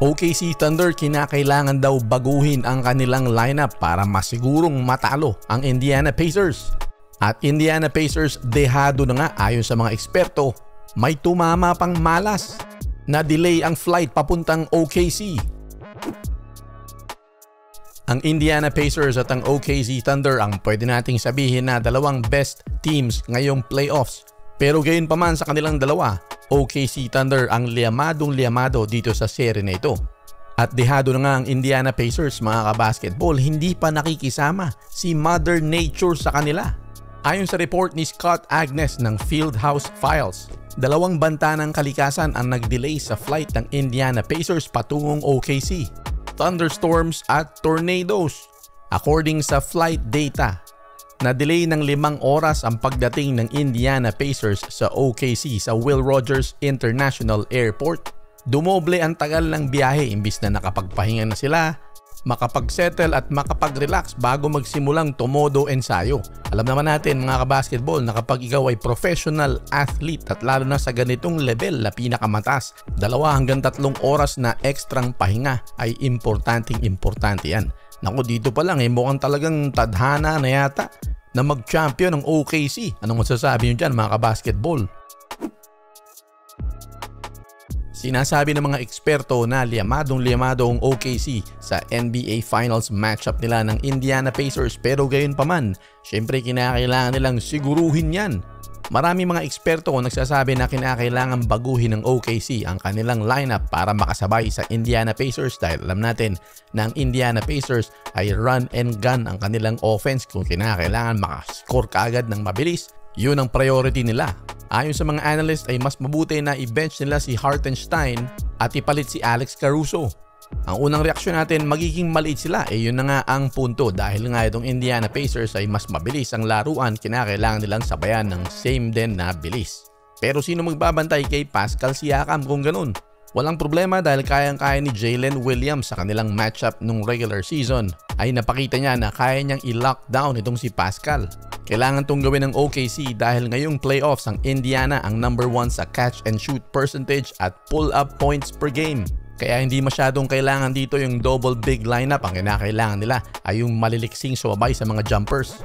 OKC Thunder kinakailangan daw baguhin ang kanilang lineup para masigurong matalo ang Indiana Pacers. At Indiana Pacers dehado na nga ayon sa mga eksperto, may tumama pang malas na delay ang flight papuntang OKC. Ang Indiana Pacers at ang OKC Thunder ang pwede nating sabihin na dalawang best teams ngayong playoffs. Pero gayon pa man sa kanilang dalawa, OKC Thunder ang liyamadong-liyamado dito sa serye na ito. At dehado na nga ang Indiana Pacers mga kabasketball, hindi pa nakikisama si Mother Nature sa kanila. Ayon sa report ni Scott Agnes ng Fieldhouse Files, dalawang banta ng kalikasan ang nag-delay sa flight ng Indiana Pacers patungong OKC. Thunderstorms at tornadoes. According sa flight data, na-delay ng 5 oras ang pagdating ng Indiana Pacers sa OKC sa Will Rogers International Airport. Dumoble ang tagal ng biyahe imbis na nakapagpahinga na sila, makapag-settle at makapag-relax bago magsimulang tumodo ensayo. Alam naman natin mga kabasketball na kapag ikaw ay professional athlete at lalo na sa ganitong level na pinakamataas, 2 hanggang 3 oras na ekstrang pahinga ay importante yan. Naku, dito pa lang mukhang talagang tadhana na yata na mag-champion ng OKC. Anong masasabi nyo dyan mga kabasketball? Sinasabi ng mga eksperto na liyamadong-liyamado ang OKC sa NBA Finals matchup nila ng Indiana Pacers, pero gayon pa man, syempre kinakailangan nilang siguruhin yan. Marami mga eksperto nagsasabi na kinakailangan baguhin ng OKC ang kanilang lineup para makasabay sa Indiana Pacers dahil alam natin na ang Indiana Pacers ay run and gun ang kanilang offense. Kung kinakailangan makascore kaagad ng mabilis, yun ang priority nila. Ayon sa mga analyst ay mas mabuti na i-bench nila si Hartenstein at ipalit si Alex Caruso. Ang unang reaksyon natin, magiging maliit sila. Yun na nga ang punto dahil nga itong Indiana Pacers ay mas mabilis ang laruan, kinakailangan nilang sabayan ng same din na bilis. Pero sino magbabantay kay Pascal Siakam kung ganun? Walang problema dahil kayang-kaya ni Jalen Williams sa kanilang matchup nung regular season. Ay napakita niya na kaya niyang i-lockdown itong si Pascal. Kailangan itong gawin ng OKC dahil ngayong playoffs ang Indiana ang number 1 sa catch and shoot percentage at pull-up points per game. Kaya hindi masyadong kailangan dito yung double big lineup. Ang kinakailangan nila ay yung maliliksing sumabay sa mga jumpers.